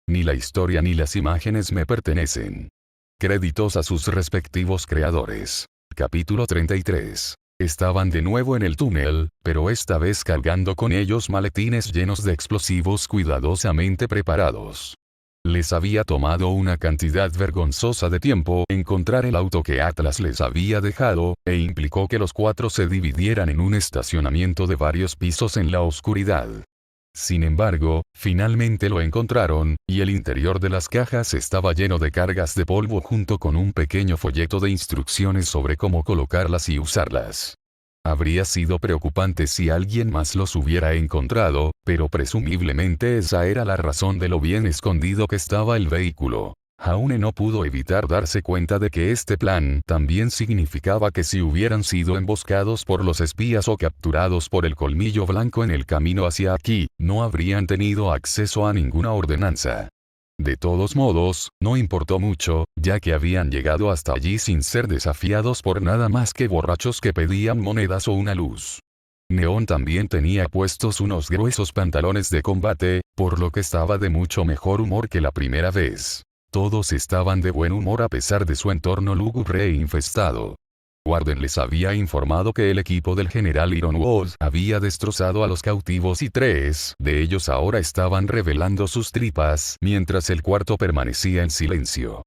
Ni la historia ni las imágenes me pertenecen. Créditos a sus respectivos creadores. Capítulo 33. Estaban de nuevo en el túnel, pero esta vez cargando con ellos maletines llenos de explosivos cuidadosamente preparados. Les había tomado una cantidad vergonzosa de tiempo encontrar el auto que Atlas les había dejado, e implicó que los cuatro se dividieran en un estacionamiento de varios pisos en la oscuridad. Sin embargo, finalmente lo encontraron, y el interior de las cajas estaba lleno de cargas de polvo junto con un pequeño folleto de instrucciones sobre cómo colocarlas y usarlas. Habría sido preocupante si alguien más los hubiera encontrado, pero presumiblemente esa era la razón de lo bien escondido que estaba el vehículo. Jaune no pudo evitar darse cuenta de que este plan también significaba que si hubieran sido emboscados por los espías o capturados por el Colmillo Blanco en el camino hacia aquí, no habrían tenido acceso a ninguna ordenanza. De todos modos, no importó mucho, ya que habían llegado hasta allí sin ser desafiados por nada más que borrachos que pedían monedas o una luz. Neon también tenía puestos unos gruesos pantalones de combate, por lo que estaba de mucho mejor humor que la primera vez. Todos estaban de buen humor a pesar de su entorno lúgubre e infestado. Warden les había informado que el equipo del general Ironwood había destrozado a los cautivos y 3 de ellos ahora estaban revelando sus tripas mientras el cuarto permanecía en silencio.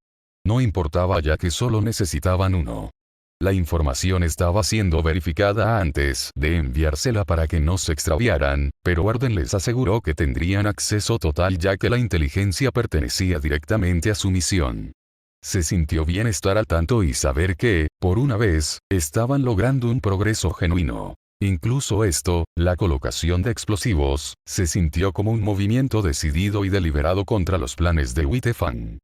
No importaba ya que solo necesitaban uno. La información estaba siendo verificada antes de enviársela para que no se extraviaran, pero Warden les aseguró que tendrían acceso total ya que la inteligencia pertenecía directamente a su misión. Se sintió bien estar al tanto y saber que, por una vez, estaban logrando un progreso genuino. Incluso esto, la colocación de explosivos, se sintió como un movimiento decidido y deliberado contra los planes de Whitefang.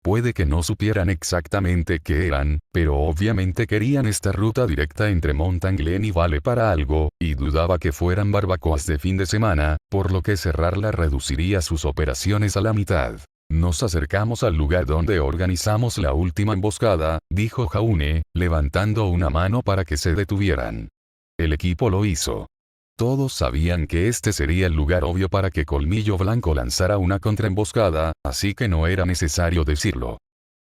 Puede que no supieran exactamente qué eran, pero obviamente querían esta ruta directa entre Mountain Glen y Vale para algo, y dudaba que fueran barbacoas de fin de semana, por lo que cerrarla reduciría sus operaciones a la mitad. Nos acercamos al lugar donde organizamos la última emboscada, dijo Jaune, levantando una mano para que se detuvieran. El equipo lo hizo. Todos sabían que este sería el lugar obvio para que Colmillo Blanco lanzara una contraemboscada, así que no era necesario decirlo.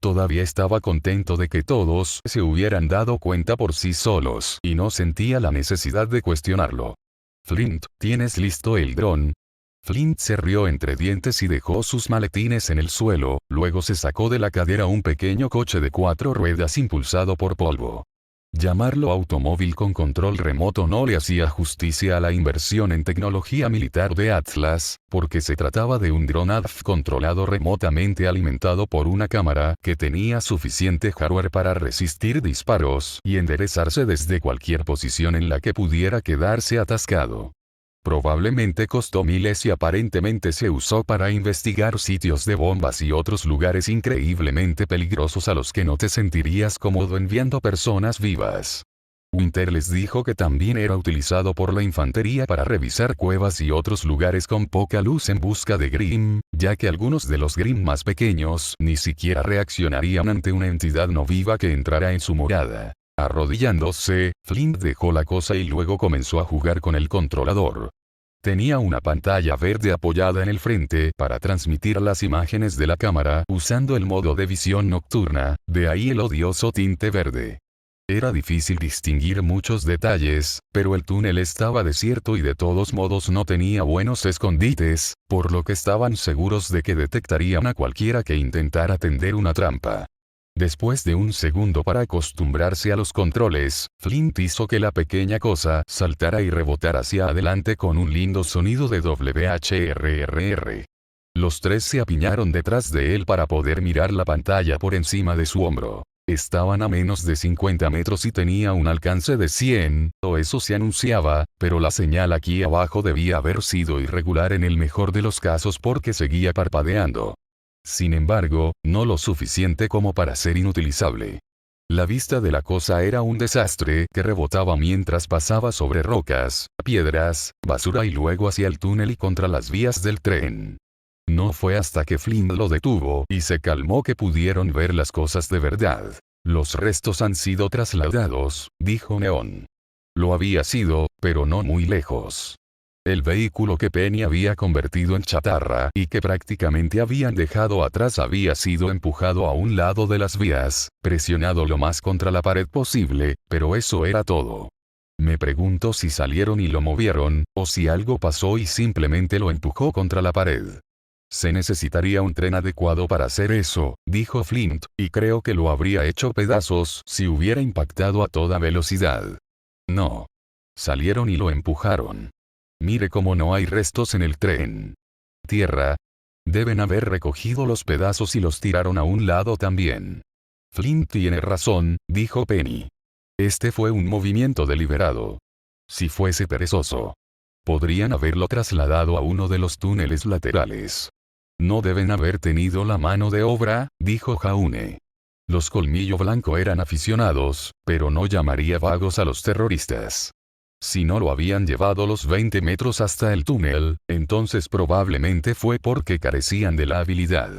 Todavía estaba contento de que todos se hubieran dado cuenta por sí solos y no sentía la necesidad de cuestionarlo. Flint, ¿tienes listo el dron? Flint se rió entre dientes y dejó sus maletines en el suelo, luego se sacó de la cadera un pequeño coche de 4 ruedas impulsado por polvo. Llamarlo automóvil con control remoto no le hacía justicia a la inversión en tecnología militar de Atlas, porque se trataba de un dron ADF controlado remotamente alimentado por una cámara que tenía suficiente hardware para resistir disparos y enderezarse desde cualquier posición en la que pudiera quedarse atascado. Probablemente costó miles y aparentemente se usó para investigar sitios de bombas y otros lugares increíblemente peligrosos a los que no te sentirías cómodo enviando personas vivas. Winter les dijo que también era utilizado por la infantería para revisar cuevas y otros lugares con poca luz en busca de Grimm, ya que algunos de los Grimm más pequeños ni siquiera reaccionarían ante una entidad no viva que entrara en su morada. Arrodillándose, Flint dejó la cosa y luego comenzó a jugar con el controlador. Tenía una pantalla verde apoyada en el frente para transmitir las imágenes de la cámara usando el modo de visión nocturna, de ahí el odioso tinte verde. Era difícil distinguir muchos detalles, pero el túnel estaba desierto y de todos modos no tenía buenos escondites, por lo que estaban seguros de que detectarían a cualquiera que intentara tender una trampa. Después de un segundo para acostumbrarse a los controles, Flint hizo que la pequeña cosa saltara y rebotara hacia adelante con un lindo sonido de WHRRR. Los 3 se apiñaron detrás de él para poder mirar la pantalla por encima de su hombro. Estaban a menos de 50 metros y tenía un alcance de 100, o eso se anunciaba, pero la señal aquí abajo debía haber sido irregular en el mejor de los casos porque seguía parpadeando. Sin embargo, no lo suficiente como para ser inutilizable. La vista de la cosa era un desastre que rebotaba mientras pasaba sobre rocas, piedras, basura y luego hacia el túnel y contra las vías del tren. No fue hasta que Flynn lo detuvo y se calmó que pudieron ver las cosas de verdad. Los restos han sido trasladados, dijo Neon. Lo había sido, pero no muy lejos. El vehículo que Penny había convertido en chatarra y que prácticamente habían dejado atrás había sido empujado a un lado de las vías, presionado lo más contra la pared posible, pero eso era todo. Me pregunto si salieron y lo movieron, o si algo pasó y simplemente lo empujó contra la pared. Se necesitaría un tren adecuado para hacer eso, dijo Flint, y creo que lo habría hecho pedazos si hubiera impactado a toda velocidad. No. Salieron y lo empujaron. Mire cómo no hay restos en el tren. Tierra. Deben haber recogido los pedazos y los tiraron a un lado también. Flint tiene razón, dijo Penny. Este fue un movimiento deliberado. Si fuese perezoso, podrían haberlo trasladado a uno de los túneles laterales. No deben haber tenido la mano de obra, dijo Jaune. Los Colmillo Blanco eran aficionados, pero no llamaría vagos a los terroristas. Si no lo habían llevado los 20 metros hasta el túnel, entonces probablemente fue porque carecían de la habilidad.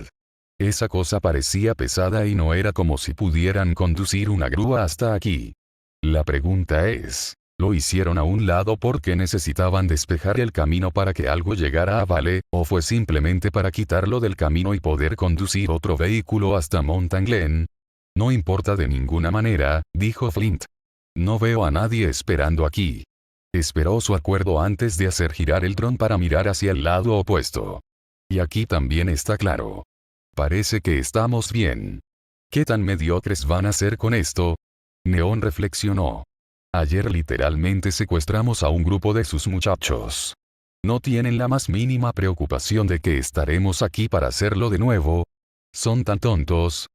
Esa cosa parecía pesada y no era como si pudieran conducir una grúa hasta aquí. La pregunta es, ¿lo hicieron a un lado porque necesitaban despejar el camino para que algo llegara a Vale, o fue simplemente para quitarlo del camino y poder conducir otro vehículo hasta Mountain Glen? No importa de ninguna manera, dijo Flint. No veo a nadie esperando aquí. Esperó su acuerdo antes de hacer girar el dron para mirar hacia el lado opuesto. Y aquí también está claro. Parece que estamos bien. ¿Qué tan mediocres van a ser con esto? Neon reflexionó. Ayer literalmente secuestramos a un grupo de sus muchachos. ¿No tienen la más mínima preocupación de que estaremos aquí para hacerlo de nuevo? Son tan tontos.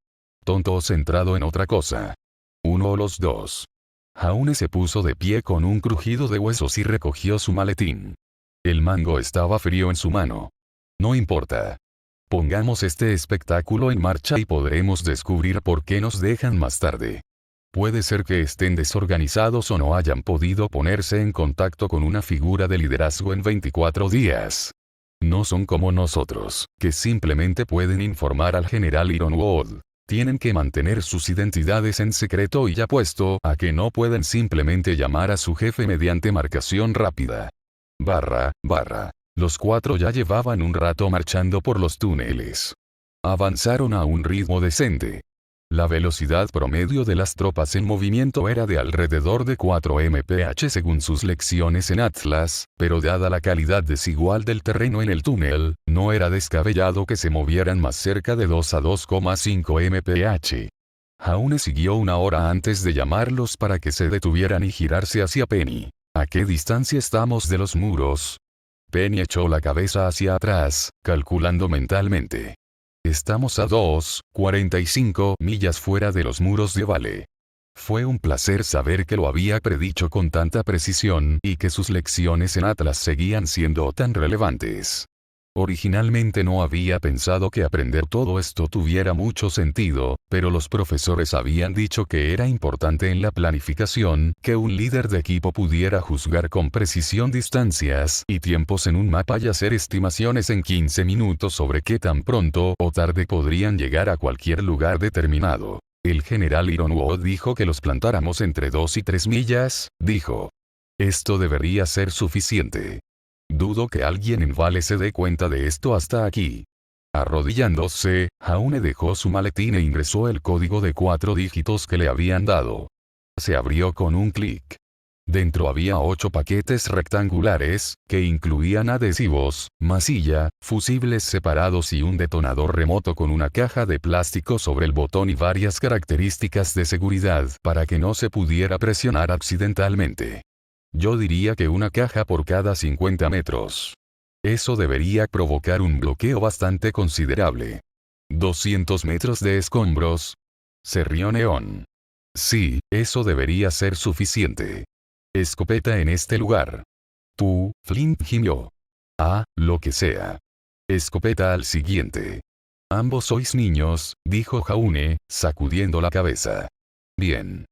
Tonto o centrado en otra cosa. Uno o los dos. Jaune se puso de pie con un crujido de huesos y recogió su maletín. El mango estaba frío en su mano. No importa. Pongamos este espectáculo en marcha y podremos descubrir por qué nos dejan más tarde. Puede ser que estén desorganizados o no hayan podido ponerse en contacto con una figura de liderazgo en 24 días. No son como nosotros, que simplemente pueden informar al general Ironwood. Tienen que mantener sus identidades en secreto y apuesto a que no pueden simplemente llamar a su jefe mediante marcación rápida. Los cuatro ya llevaban un rato marchando por los túneles. Avanzaron a un ritmo decente. La velocidad promedio de las tropas en movimiento era de alrededor de 4 mph según sus lecciones en Atlas, pero dada la calidad desigual del terreno en el túnel, no era descabellado que se movieran más cerca de 2 a 2,5 mph. Jaune siguió una hora antes de llamarlos para que se detuvieran y girarse hacia Penny. ¿A qué distancia estamos de los muros? Penny echó la cabeza hacia atrás, calculando mentalmente. Estamos a 2,45 millas fuera de los muros de Vale. Fue un placer saber que lo había predicho con tanta precisión y que sus lecciones en Atlas seguían siendo tan relevantes. Originalmente no había pensado que aprender todo esto tuviera mucho sentido, pero los profesores habían dicho que era importante en la planificación que un líder de equipo pudiera juzgar con precisión distancias y tiempos en un mapa y hacer estimaciones en 15 minutos sobre qué tan pronto o tarde podrían llegar a cualquier lugar determinado. El general Ironwood dijo que los plantáramos entre 2 y 3 millas, dijo. Esto debería ser suficiente. Dudo que alguien en Vale se dé cuenta de esto hasta aquí. Arrodillándose, Jaune dejó su maletín e ingresó el código de 4 dígitos que le habían dado. Se abrió con un clic. Dentro había 8 paquetes rectangulares, que incluían adhesivos, masilla, fusibles separados y un detonador remoto con una caja de plástico sobre el botón y varias características de seguridad para que no se pudiera presionar accidentalmente. Yo diría que una caja por cada 50 metros. Eso debería provocar un bloqueo bastante considerable. 200 metros de escombros. Se rió Neon. Sí, eso debería ser suficiente. Escopeta en este lugar. Tú, Flint gimió. Ah, lo que sea. Escopeta al siguiente. Ambos sois niños, dijo Jaune, sacudiendo la cabeza. Bien.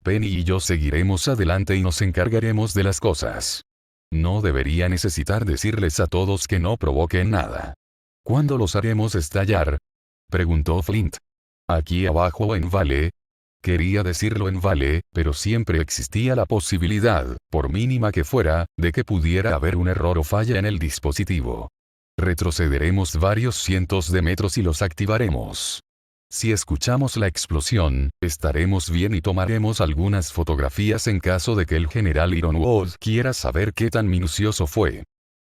Penny y yo seguiremos adelante y nos encargaremos de las cosas. No debería necesitar decirles a todos que no provoquen nada. ¿Cuándo los haremos estallar? Preguntó Flint. ¿Aquí abajo en Vale? Quería decirlo en vale, pero siempre existía la posibilidad, por mínima que fuera, de que pudiera haber un error o falla en el dispositivo. Retrocederemos varios cientos de metros y los activaremos. Si escuchamos la explosión, estaremos bien y tomaremos algunas fotografías en caso de que el general Ironwood quiera saber qué tan minucioso fue.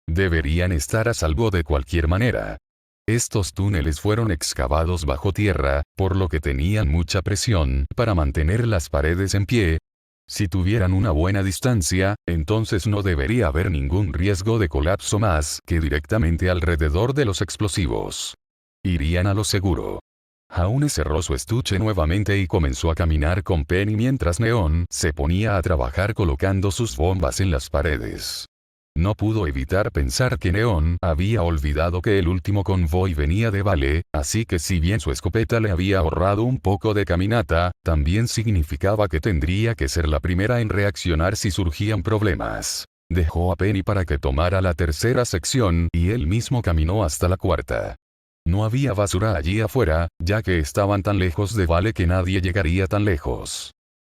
Deberían estar a salvo de cualquier manera. Estos túneles fueron excavados bajo tierra, por lo que tenían mucha presión para mantener las paredes en pie. Si tuvieran una buena distancia, entonces no debería haber ningún riesgo de colapso más que directamente alrededor de los explosivos. Irían a lo seguro. Jaune cerró su estuche nuevamente y comenzó a caminar con Penny mientras Neon se ponía a trabajar colocando sus bombas en las paredes. No pudo evitar pensar que Neon había olvidado que el último convoy venía de Vale, así que si bien su escopeta le había ahorrado un poco de caminata, también significaba que tendría que ser la primera en reaccionar si surgían problemas. Dejó a Penny para que tomara la tercera sección y él mismo caminó hasta la cuarta. No había basura allí afuera, ya que estaban tan lejos de Vale que nadie llegaría tan lejos.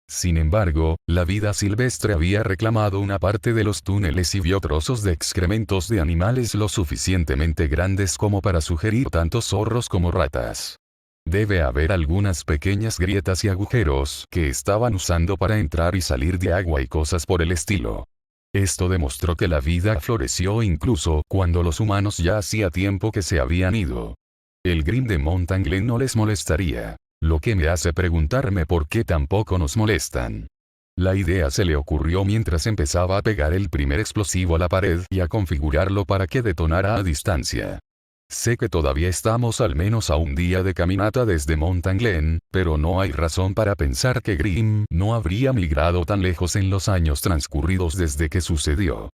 Sin embargo, la vida silvestre había reclamado una parte de los túneles y vio trozos de excrementos de animales lo suficientemente grandes como para sugerir tanto zorros como ratas. Debe haber algunas pequeñas grietas y agujeros que estaban usando para entrar y salir de agua y cosas por el estilo. Esto demostró que la vida floreció incluso cuando los humanos ya hacía tiempo que se habían ido. El Grim de Mountain Glen no les molestaría. Lo que me hace preguntarme por qué tampoco nos molestan. La idea se le ocurrió mientras empezaba a pegar el primer explosivo a la pared y a configurarlo para que detonara a distancia. Sé que todavía estamos al menos a un día de caminata desde Mountain Glen, pero no hay razón para pensar que Grim no habría migrado tan lejos en los años transcurridos desde que sucedió.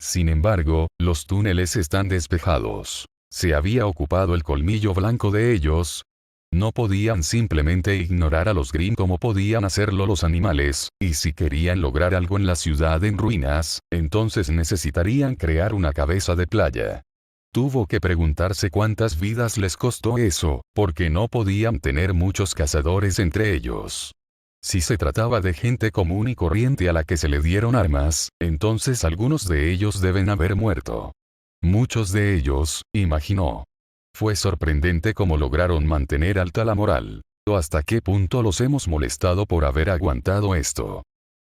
Sin embargo, los túneles están despejados. Se había ocupado el colmillo blanco de ellos. No podían simplemente ignorar a los Grimm como podían hacerlo los animales, y si querían lograr algo en la ciudad en ruinas, entonces necesitarían crear una cabeza de playa. Tuvo que preguntarse cuántas vidas les costó eso, porque no podían tener muchos cazadores entre ellos. Si se trataba de gente común y corriente a la que se le dieron armas, entonces algunos de ellos deben haber muerto. Muchos de ellos, imaginó. Fue sorprendente cómo lograron mantener alta la moral. ¿Hasta qué punto los hemos molestado por haber aguantado esto?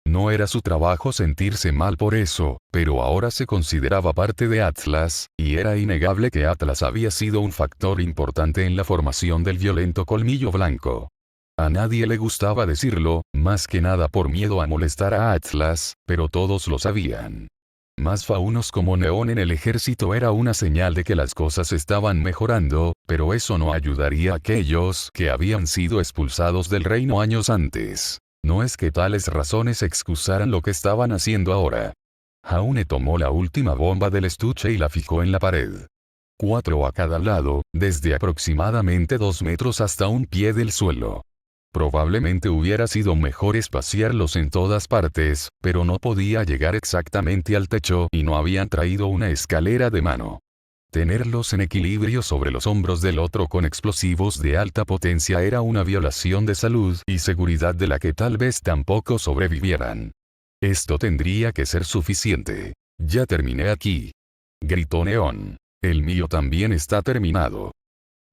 No era su trabajo sentirse mal por eso, pero ahora se consideraba parte de Atlas, y era innegable que Atlas había sido un factor importante en la formación del violento colmillo blanco. A nadie le gustaba decirlo, más que nada por miedo a molestar a Atlas, pero todos lo sabían. Más faunos como Neon en el ejército era una señal de que las cosas estaban mejorando, pero eso no ayudaría a aquellos que habían sido expulsados del reino años antes. No es que tales razones excusaran lo que estaban haciendo ahora. Jaune tomó la última bomba del estuche y la fijó en la pared. 4 a cada lado, desde aproximadamente 2 metros hasta un pie del suelo. Probablemente hubiera sido mejor espaciarlos en todas partes, pero no podía llegar exactamente al techo y no habían traído una escalera de mano. Tenerlos en equilibrio sobre los hombros del otro con explosivos de alta potencia era una violación de salud y seguridad de la que tal vez tampoco sobrevivieran. Esto tendría que ser suficiente. Ya terminé aquí. Gritó Neon. El mío también está terminado.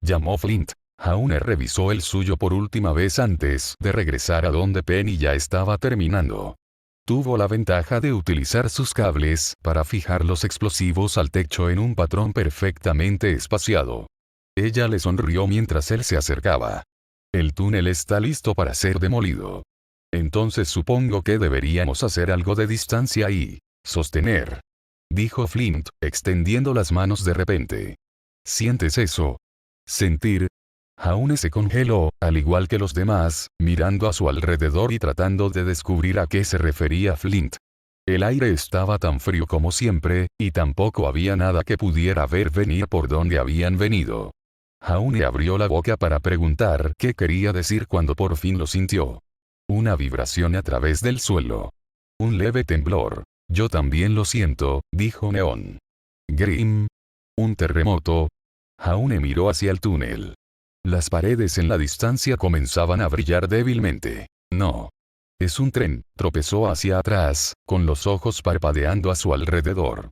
Llamó Flint. Jaune revisó el suyo por última vez antes de regresar a donde Penny ya estaba terminando. Tuvo la ventaja de utilizar sus cables para fijar los explosivos al techo en un patrón perfectamente espaciado. Ella le sonrió mientras él se acercaba. El túnel está listo para ser demolido. Entonces supongo que deberíamos hacer algo de distancia y sostener. Dijo Flint, extendiendo las manos de repente. ¿Sientes eso? Sentir. Jaune se congeló, al igual que los demás, mirando a su alrededor y tratando de descubrir a qué se refería Flint. El aire estaba tan frío como siempre, y tampoco había nada que pudiera ver venir por donde habían venido. Jaune abrió la boca para preguntar qué quería decir cuando por fin lo sintió. Una vibración a través del suelo. Un leve temblor. Yo también lo siento, dijo Neon. Grim. Un terremoto. Jaune miró hacia el túnel. Las paredes en la distancia comenzaban a brillar débilmente. No. Es un tren, tropezó hacia atrás, con los ojos parpadeando a su alrededor.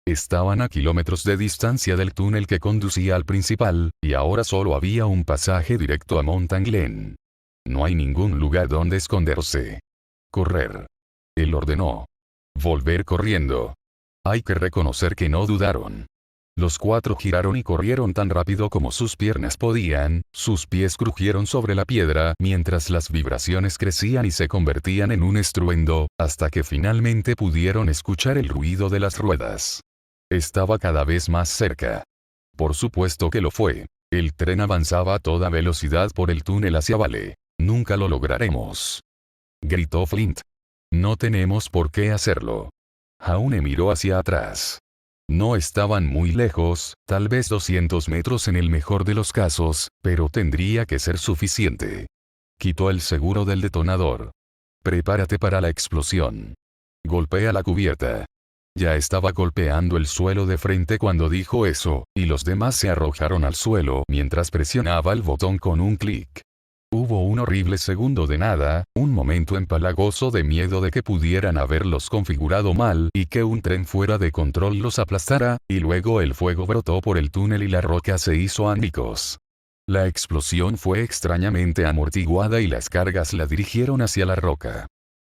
Estaban a kilómetros de distancia del túnel que conducía al principal, y ahora solo había un pasaje directo a Mountain Glen. No hay ningún lugar donde esconderse. Correr. Él ordenó. Volver corriendo. Hay que reconocer que no dudaron. Los cuatro giraron y corrieron tan rápido como sus piernas podían, sus pies crujieron sobre la piedra mientras las vibraciones crecían y se convertían en un estruendo, hasta que finalmente pudieron escuchar el ruido de las ruedas. Estaba cada vez más cerca. Por supuesto que lo fue. El tren avanzaba a toda velocidad por el túnel hacia Vale. Nunca lo lograremos. Gritó Flint. No tenemos por qué hacerlo. Jaune miró hacia atrás. No estaban muy lejos, tal vez 200 metros en el mejor de los casos, pero tendría que ser suficiente. Quitó el seguro del detonador. Prepárate para la explosión. Golpea la cubierta. Ya estaba golpeando el suelo de frente cuando dijo eso, y los demás se arrojaron al suelo mientras presionaba el botón con un clic. Hubo un horrible segundo de nada, un momento empalagoso de miedo de que pudieran haberlos configurado mal y que un tren fuera de control los aplastara, y luego el fuego brotó por el túnel y la roca se hizo añicos. La explosión fue extrañamente amortiguada y las cargas la dirigieron hacia la roca.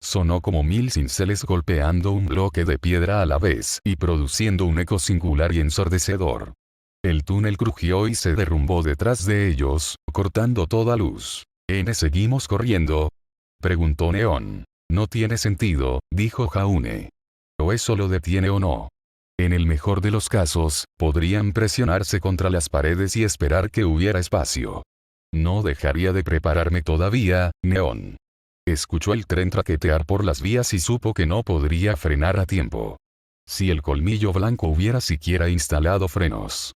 Sonó como 1000 cinceles golpeando un bloque de piedra a la vez y produciendo un eco singular y ensordecedor. El túnel crujió y se derrumbó detrás de ellos, cortando toda luz. ¿Seguimos corriendo? Preguntó Neon. No tiene sentido, dijo Jaune. ¿O eso lo detiene o no? En el mejor de los casos, podrían presionarse contra las paredes y esperar que hubiera espacio. No dejaría de prepararme todavía, Neon. Escuchó el tren traquetear por las vías y supo que no podría frenar a tiempo. Si el colmillo blanco hubiera siquiera instalado frenos.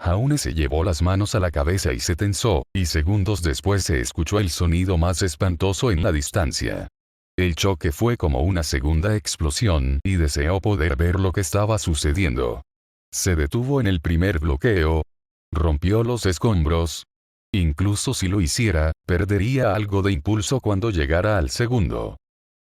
Jaune se llevó las manos a la cabeza y se tensó, y segundos después se escuchó el sonido más espantoso en la distancia. El choque fue como una segunda explosión y deseó poder ver lo que estaba sucediendo. Se detuvo en el primer bloqueo. Rompió los escombros. Incluso si lo hiciera, perdería algo de impulso cuando llegara al segundo.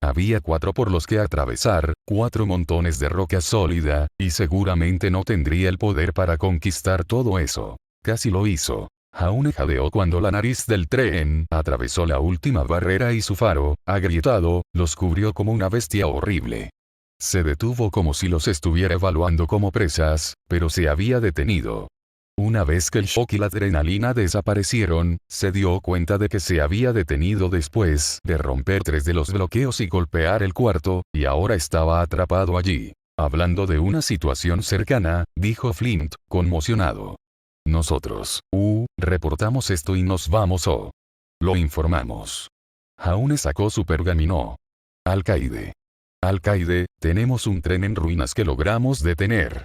Había 4 por los que atravesar, 4 montones de roca sólida, y seguramente no tendría el poder para conquistar todo eso. Casi lo hizo. Jaune jadeó cuando la nariz del tren atravesó la última barrera y su faro, agrietado, los cubrió como una bestia horrible. Se detuvo como si los estuviera evaluando como presas, pero se había detenido. Una vez que el shock y la adrenalina desaparecieron, se dio cuenta de que se había detenido después de romper 3 de los bloqueos y golpear el cuarto, y ahora estaba atrapado allí. Hablando de una situación cercana, dijo Flint, conmocionado. Nosotros, reportamos esto y nos vamos o. Lo informamos. Jaune sacó su pergamino. Alcaide. Alcaide, tenemos un tren en ruinas que logramos detener.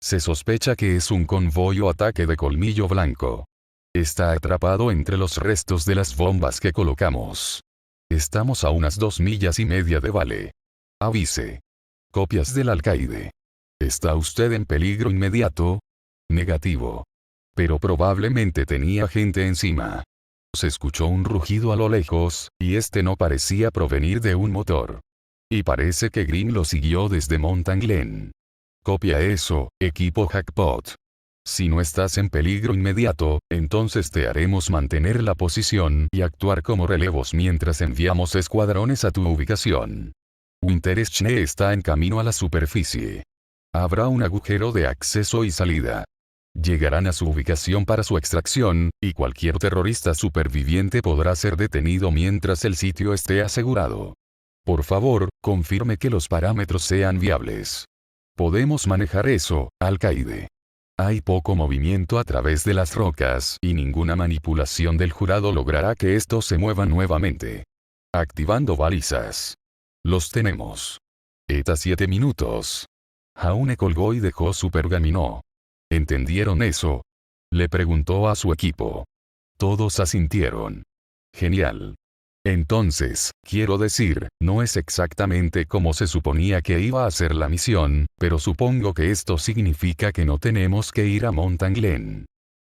Se sospecha que es un convoy o ataque de colmillo blanco. Está atrapado entre los restos de las bombas que colocamos. Estamos a unas 2,5 millas de Vale. Avise. Copias del alcaide. ¿Está usted en peligro inmediato? Negativo. Pero probablemente tenía gente encima. Se escuchó un rugido a lo lejos, y este no parecía provenir de un motor. Y parece que Green lo siguió desde Mountain Glen. Copia eso, equipo Jackpot. Si no estás en peligro inmediato, entonces te haremos mantener la posición y actuar como relevos mientras enviamos escuadrones a tu ubicación. Winterschne está en camino a la superficie. Habrá un agujero de acceso y salida. Llegarán a su ubicación para su extracción, y cualquier terrorista superviviente podrá ser detenido mientras el sitio esté asegurado. Por favor, confirme que los parámetros sean viables. Podemos manejar eso, alcaide. Hay poco movimiento a través de las rocas y ninguna manipulación del jurado logrará que estos se muevan nuevamente. Activando balizas. Los tenemos. Eta 7 minutos. Jaune colgó y dejó su pergamino. ¿Entendieron eso? Le preguntó a su equipo. Todos asintieron. Genial. Entonces, quiero decir, no es exactamente como se suponía que iba a ser la misión, pero supongo que esto significa que no tenemos que ir a Mountain Glen.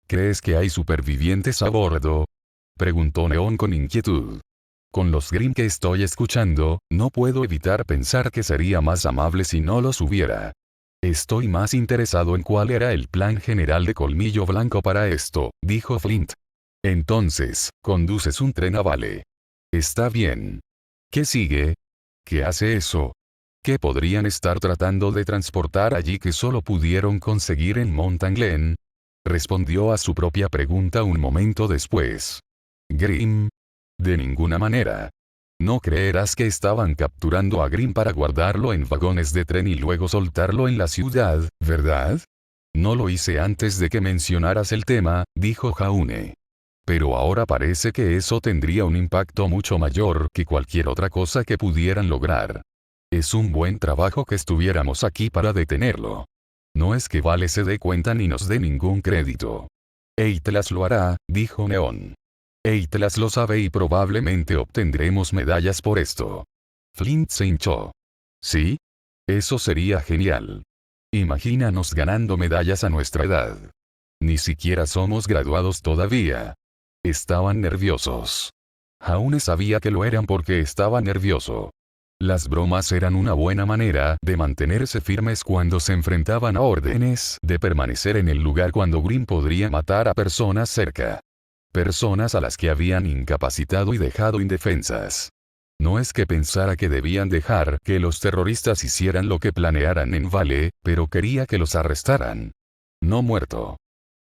¿Crees que hay supervivientes a bordo? Preguntó Neon con inquietud. Con los Grimm que estoy escuchando, no puedo evitar pensar que sería más amable si no los hubiera. Estoy más interesado en cuál era el plan general de Colmillo Blanco para esto, dijo Flint. Entonces, conduces un tren a Vale. Está bien. ¿Qué sigue? ¿Qué hace eso? ¿Qué podrían estar tratando de transportar allí que solo pudieron conseguir en Mountain Glen? Respondió a su propia pregunta un momento después. Grimm. De ninguna manera. No creerás que estaban capturando a Grimm para guardarlo en vagones de tren y luego soltarlo en la ciudad, ¿verdad? No lo hice antes de que mencionaras el tema, dijo Jaune. Pero ahora parece que eso tendría un impacto mucho mayor que cualquier otra cosa que pudieran lograr. Es un buen trabajo que estuviéramos aquí para detenerlo. No es que Vale se dé cuenta ni nos dé ningún crédito. Atlas lo hará, dijo Neon. Atlas lo sabe y probablemente obtendremos medallas por esto. Flint se hinchó. ¿Sí? Eso sería genial. Imagínanos ganando medallas a nuestra edad. Ni siquiera somos graduados todavía. Estaban nerviosos. Jaune sabía que lo eran porque estaba nervioso. Las bromas eran una buena manera de mantenerse firmes cuando se enfrentaban a órdenes de permanecer en el lugar cuando Grimm podría matar a personas cerca. Personas a las que habían incapacitado y dejado indefensas. No es que pensara que debían dejar que los terroristas hicieran lo que planearan en Vale, pero quería que los arrestaran. No muerto.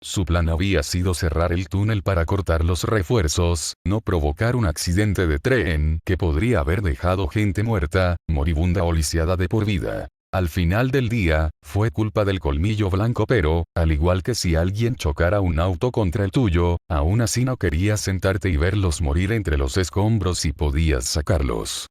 Su plan había sido cerrar el túnel para cortar los refuerzos, no provocar un accidente de tren que podría haber dejado gente muerta, moribunda o lisiada de por vida. Al final del día, fue culpa del Colmillo Blanco, pero, al igual que si alguien chocara un auto contra el tuyo, aún así no querías sentarte y verlos morir entre los escombros y podías sacarlos.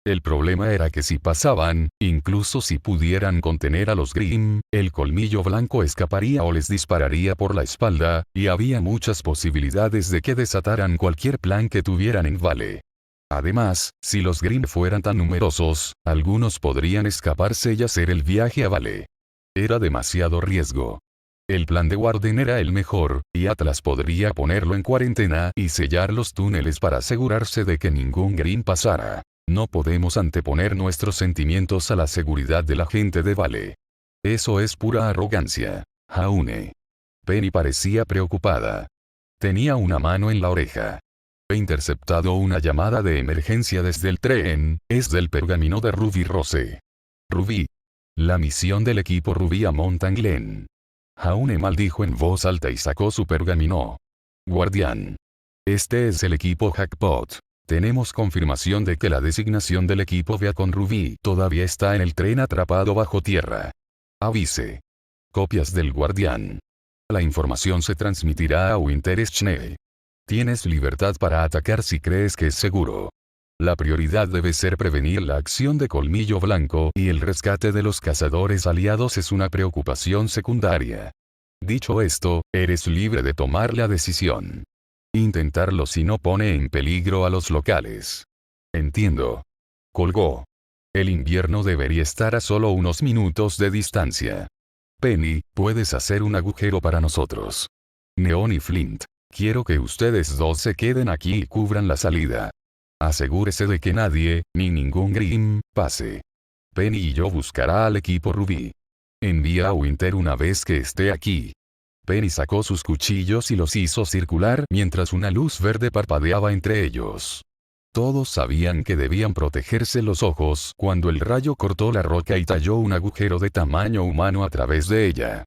El problema era que si pasaban, incluso si pudieran contener a los Grimm, el Colmillo Blanco escaparía o les dispararía por la espalda, y había muchas posibilidades de que desataran cualquier plan que tuvieran en Vale. Además, si los Grimm fueran tan numerosos, algunos podrían escaparse y hacer el viaje a Vale. Era demasiado riesgo. El plan de Warden era el mejor, y Atlas podría ponerlo en cuarentena y sellar los túneles para asegurarse de que ningún Grimm pasara. No podemos anteponer nuestros sentimientos a la seguridad de la gente de Vale. Eso es pura arrogancia. Jaune. Penny parecía preocupada. Tenía una mano en la oreja. He interceptado una llamada de emergencia desde el tren, es del pergamino de Ruby Rose. Ruby. La misión del equipo Ruby a Mountain Glen. Jaune maldijo en voz alta y sacó su pergamino. Guardián. Este es el equipo Jackpot. Tenemos confirmación de que la designación del equipo Beacon Ruby todavía está en el tren atrapado bajo tierra. Avise. Copias del Guardián. La información se transmitirá a Winter Schnee. Tienes libertad para atacar si crees que es seguro. La prioridad debe ser prevenir la acción de Colmillo Blanco y el rescate de los cazadores aliados es una preocupación secundaria. Dicho esto, eres libre de tomar la decisión. Intentarlo si no pone en peligro a los locales. Entiendo. Colgó. El invierno debería estar a solo unos minutos de distancia. Penny, puedes hacer un agujero para nosotros. Neon y Flint, quiero que ustedes dos se queden aquí y cubran la salida. Asegúrese de que nadie, ni ningún Grimm, pase. Penny y yo buscará al equipo Ruby. Envía a Winter una vez que esté aquí. Penny sacó sus cuchillos y los hizo circular mientras una luz verde parpadeaba entre ellos. Todos sabían que debían protegerse los ojos cuando el rayo cortó la roca y talló un agujero de tamaño humano a través de ella.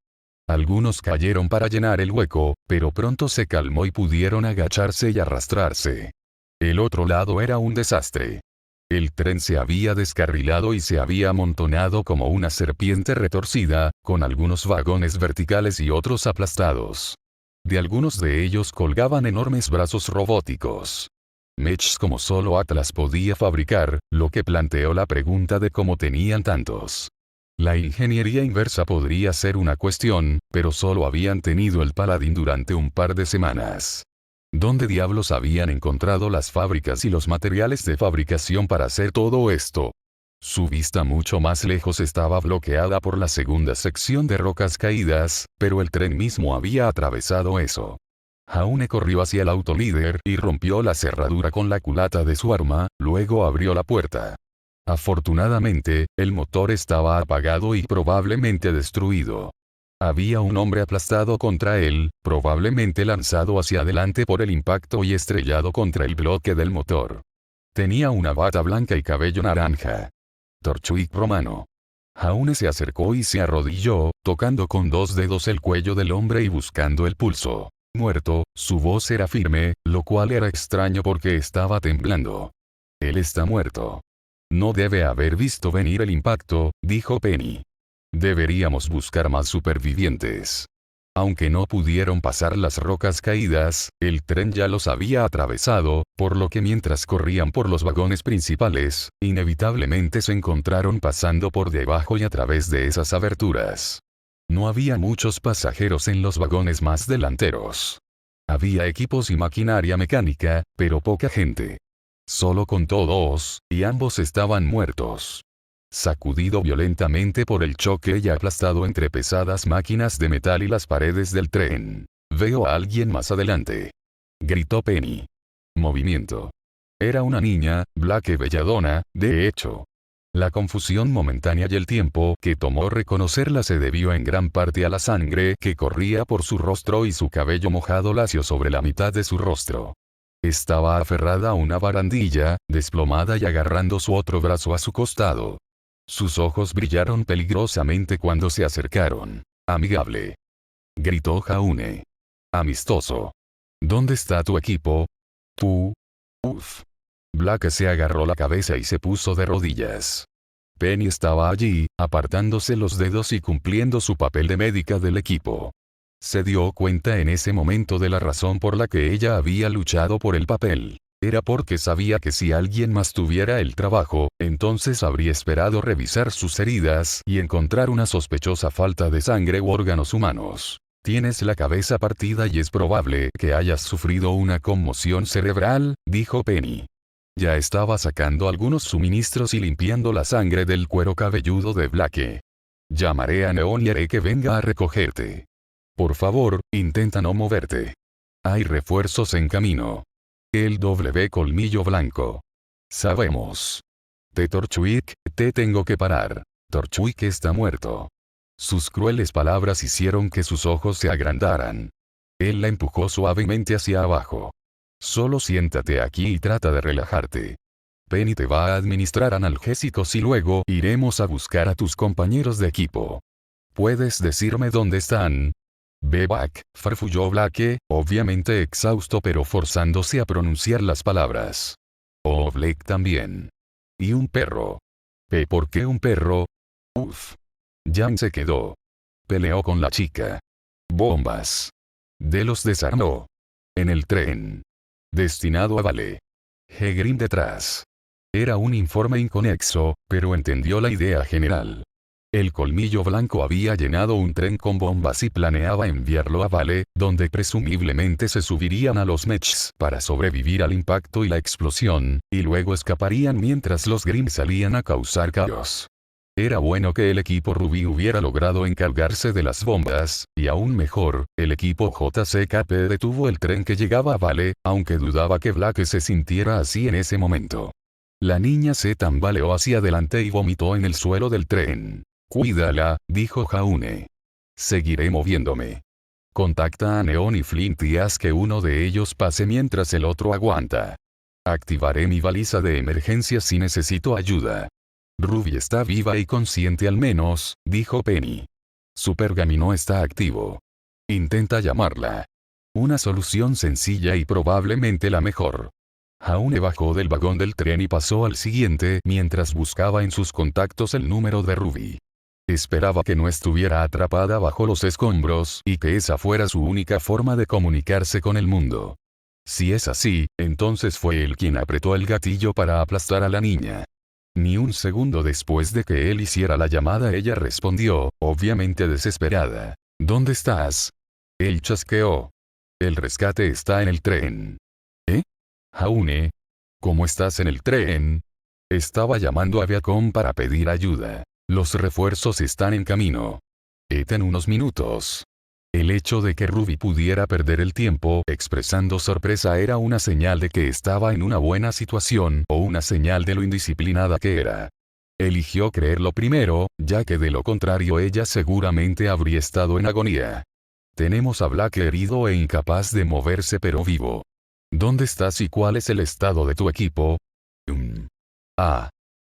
Algunos cayeron para llenar el hueco, pero pronto se calmó y pudieron agacharse y arrastrarse. El otro lado era un desastre. El tren se había descarrilado y se había amontonado como una serpiente retorcida, con algunos vagones verticales y otros aplastados. De algunos de ellos colgaban enormes brazos robóticos. Mechs como solo Atlas podía fabricar, lo que planteó la pregunta de cómo tenían tantos. La ingeniería inversa podría ser una cuestión, pero solo habían tenido el Paladín durante un par de semanas. ¿Dónde diablos habían encontrado las fábricas y los materiales de fabricación para hacer todo esto? Su vista mucho más lejos estaba bloqueada por la segunda sección de rocas caídas, pero el tren mismo había atravesado eso. Jaune corrió hacia el autolíder y rompió la cerradura con la culata de su arma, luego abrió la puerta. Afortunadamente, el motor estaba apagado y probablemente destruido. Había un hombre aplastado contra él, probablemente lanzado hacia adelante por el impacto y estrellado contra el bloque del motor. Tenía una bata blanca y cabello naranja. Torchwick romano. Jaune se acercó y se arrodilló, tocando con 2 dedos el cuello del hombre y buscando el pulso. Muerto, su voz era firme, lo cual era extraño porque estaba temblando. Él está muerto. No debe haber visto venir el impacto, dijo Penny. Deberíamos buscar más supervivientes. Aunque no pudieron pasar las rocas caídas, el tren ya los había atravesado, por lo que mientras corrían por los vagones principales, inevitablemente se encontraron pasando por debajo y a través de esas aberturas. No había muchos pasajeros en los vagones más delanteros. Había equipos y maquinaria mecánica, pero poca gente. Solo contó 2, y ambos estaban muertos. Sacudido violentamente por el choque y aplastado entre pesadas máquinas de metal y las paredes del tren. Veo a alguien más adelante. Gritó Penny. Movimiento. Era una niña, Blake Belladonna, de hecho. La confusión momentánea y el tiempo que tomó reconocerla se debió en gran parte a la sangre que corría por su rostro y su cabello mojado lacio sobre la mitad de su rostro. Estaba aferrada a una barandilla, desplomada y agarrando su otro brazo a su costado. Sus ojos brillaron peligrosamente cuando se acercaron. Amigable. Gritó Jaune. Amistoso. ¿Dónde está tu equipo? Tú. Uf. Blake se agarró la cabeza y se puso de rodillas. Penny estaba allí, apartándose los dedos y cumpliendo su papel de médica del equipo. Se dio cuenta en ese momento de la razón por la que ella había luchado por el papel. Era porque sabía que si alguien más tuviera el trabajo, entonces habría esperado revisar sus heridas y encontrar una sospechosa falta de sangre u órganos humanos. Tienes la cabeza partida y es probable que hayas sufrido una conmoción cerebral, dijo Penny. Ya estaba sacando algunos suministros y limpiando la sangre del cuero cabelludo de Blake. Llamaré a Neon y haré que venga a recogerte. Por favor, intenta no moverte. Hay refuerzos en camino. El W colmillo blanco. Sabemos. Torchwick, te tengo que parar. Torchwick está muerto. Sus crueles palabras hicieron que sus ojos se agrandaran. Él la empujó suavemente hacia abajo. Solo siéntate aquí y trata de relajarte. Penny te va a administrar analgésicos y luego iremos a buscar a tus compañeros de equipo. ¿Puedes decirme dónde están? Bebak, farfulló Blake, obviamente exhausto pero forzándose a pronunciar las palabras. Oh, Blake también. Y un perro. ¿Por qué un perro? Uf. Jan se quedó. Peleó con la chica. Bombas. De los desarmó. En el tren. Destinado a Vale. Hegrin detrás. Era un informe inconexo, pero entendió la idea general. El colmillo blanco había llenado un tren con bombas y planeaba enviarlo a Vale, donde presumiblemente se subirían a los mechs para sobrevivir al impacto y la explosión, y luego escaparían mientras los Grimm salían a causar caos. Era bueno que el equipo Ruby hubiera logrado encargarse de las bombas, y aún mejor, el equipo JCKP detuvo el tren que llegaba a Vale, aunque dudaba que Blake se sintiera así en ese momento. La niña se tambaleó hacia adelante y vomitó en el suelo del tren. Cuídala, dijo Jaune. Seguiré moviéndome. Contacta a Neon y Flint y haz que uno de ellos pase mientras el otro aguanta. Activaré mi baliza de emergencia si necesito ayuda. Ruby está viva y consciente al menos, dijo Penny. Su pergamino está activo. Intenta llamarla. Una solución sencilla y probablemente la mejor. Jaune bajó del vagón del tren y pasó al siguiente mientras buscaba en sus contactos el número de Ruby. Esperaba que no estuviera atrapada bajo los escombros y que esa fuera su única forma de comunicarse con el mundo. Si es así, entonces fue él quien apretó el gatillo para aplastar a la niña. Ni un segundo después de que él hiciera la llamada ella respondió, obviamente desesperada. ¿Dónde estás? Él chasqueó. El rescate está en el tren. ¿Eh? Jaune. ¿Cómo estás en el tren? Estaba llamando a Viacom para pedir ayuda. Los refuerzos están en camino. En unos minutos. El hecho de que Ruby pudiera perder el tiempo expresando sorpresa era una señal de que estaba en una buena situación o una señal de lo indisciplinada que era. Eligió creerlo primero, ya que de lo contrario ella seguramente habría estado en agonía. Tenemos a Black herido e incapaz de moverse pero vivo. ¿Dónde estás y cuál es el estado de tu equipo?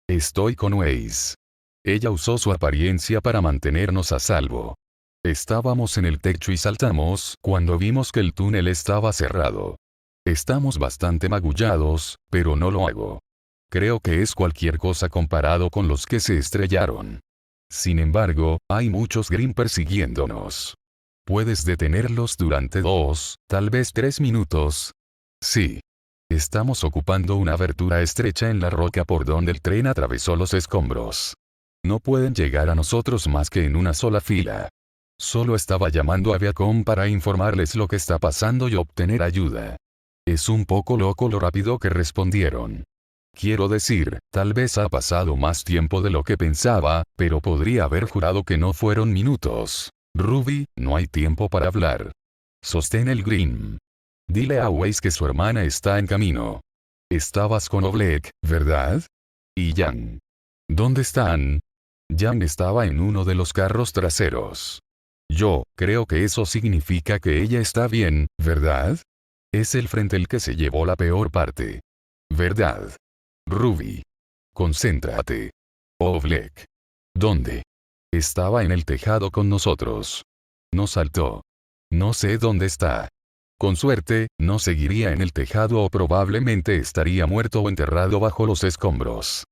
Estoy con Waze. Ella usó su apariencia para mantenernos a salvo. Estábamos en el techo y saltamos cuando vimos que el túnel estaba cerrado. Estamos bastante magullados, pero no lo hago. Creo que es cualquier cosa comparado con los que se estrellaron. Sin embargo, hay muchos Grimm persiguiéndonos. ¿Puedes detenerlos durante 2, tal vez 3 minutos? Sí. Estamos ocupando una abertura estrecha en la roca por donde el tren atravesó los escombros. No pueden llegar a nosotros más que en una sola fila. Solo estaba llamando a Viacom para informarles lo que está pasando y obtener ayuda. Es un poco loco lo rápido que respondieron. Quiero decir, tal vez ha pasado más tiempo de lo que pensaba, pero podría haber jurado que no fueron minutos. Ruby, no hay tiempo para hablar. Sostén el Grimm. Dile a Waze que su hermana está en camino. Estabas con Oblek, ¿verdad? ¿Y Jan? ¿Dónde están? Jan estaba en uno de los carros traseros. Yo creo que eso significa que ella está bien, ¿verdad? Es el frente el que se llevó la peor parte. ¿Verdad? Ruby. Concéntrate. Oblek. ¿Dónde? Estaba en el tejado con nosotros. No saltó. No sé dónde está. Con suerte, no seguiría en el tejado o probablemente estaría muerto o enterrado bajo los escombros.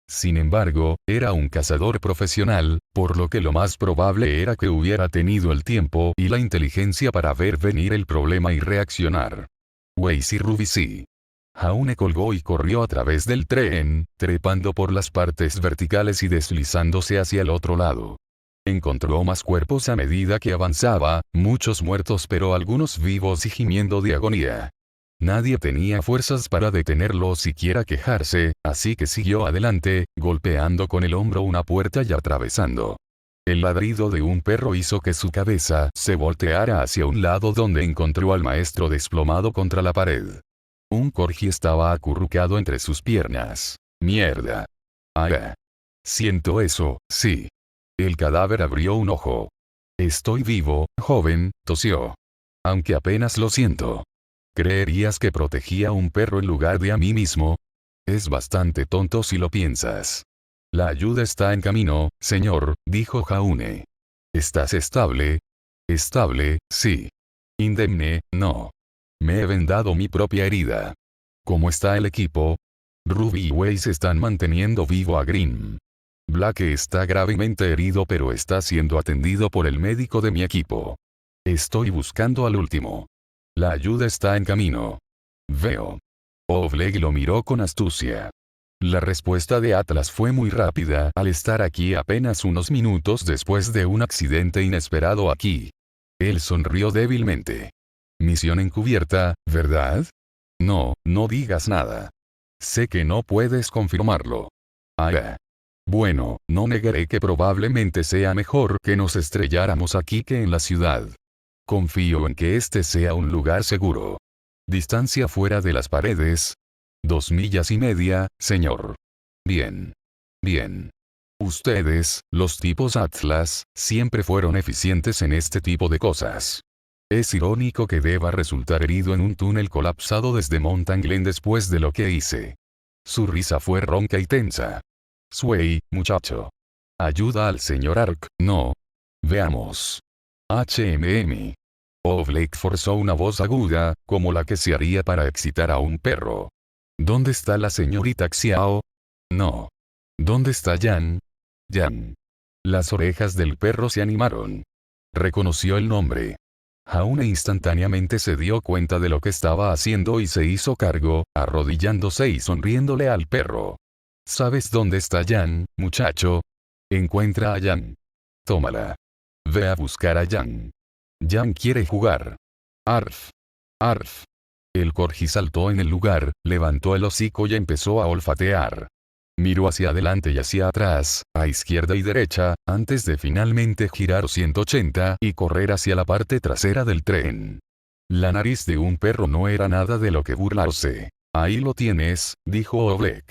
Sin embargo, era un cazador profesional, por lo que lo más probable era que hubiera tenido el tiempo y la inteligencia para ver venir el problema y reaccionar. Waze y Ruby sí. Jaune colgó y corrió a través del tren, trepando por las partes verticales y deslizándose hacia el otro lado. Encontró más cuerpos a medida que avanzaba, muchos muertos pero algunos vivos y gimiendo de agonía. Nadie tenía fuerzas para detenerlo o siquiera quejarse, así que siguió adelante, golpeando con el hombro una puerta y atravesando. El ladrido de un perro hizo que su cabeza se volteara hacia un lado donde encontró al maestro desplomado contra la pared. Un corgi estaba acurrucado entre sus piernas. ¡Mierda! Siento eso, sí. El cadáver abrió un ojo. Estoy vivo, joven, tosió. Aunque apenas lo siento. ¿Creerías que protegía a un perro en lugar de a mí mismo? Es bastante tonto si lo piensas. La ayuda está en camino, señor, dijo Jaune. ¿Estás estable? Estable, sí. Indemne, no. Me he vendado mi propia herida. ¿Cómo está el equipo? Ruby y Waze están manteniendo vivo a Grimm. Black está gravemente herido pero está siendo atendido por el médico de mi equipo. Estoy buscando al último. La ayuda está en camino. Veo. Oblek lo miró con astucia. La respuesta de Atlas fue muy rápida al estar aquí apenas unos minutos después de un accidente inesperado aquí. Él sonrió débilmente. Misión encubierta, ¿verdad? No, no digas nada. Sé que no puedes confirmarlo. Bueno, no negaré que probablemente sea mejor que nos estrelláramos aquí que en la ciudad. Confío en que este sea un lugar seguro. Distancia fuera de las paredes. 2,5 millas, señor. Bien. Bien. Ustedes, los tipos Atlas, siempre fueron eficientes en este tipo de cosas. Es irónico que deba resultar herido en un túnel colapsado desde Mountain Glen después de lo que hice. Su risa fue ronca y tensa. Sway, muchacho. Ayuda al señor Ark, no. Veamos. Oblek forzó una voz aguda, como la que se haría para excitar a un perro. ¿Dónde está la señorita Xiao? No. ¿Dónde está Jan? Jan. Las orejas del perro se animaron. Reconoció el nombre. Jaune instantáneamente se dio cuenta de lo que estaba haciendo y se hizo cargo, arrodillándose y sonriéndole al perro. ¿Sabes dónde está Jan, muchacho? Encuentra a Jan. Tómala. Ve a buscar a Jan. Jan quiere jugar. Arf. Arf. El corgi saltó en el lugar, levantó el hocico y empezó a olfatear. Miró hacia adelante y hacia atrás, a izquierda y derecha, antes de finalmente girar 180 y correr hacia la parte trasera del tren. La nariz de un perro no era nada de lo que burlarse. Ahí lo tienes, dijo Oleg.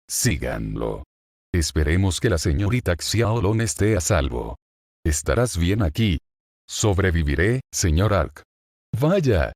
Síganlo. Esperemos que la señorita Xiaolong esté a salvo. ¿Estarás bien aquí? Sobreviviré, señor Ark. Vaya,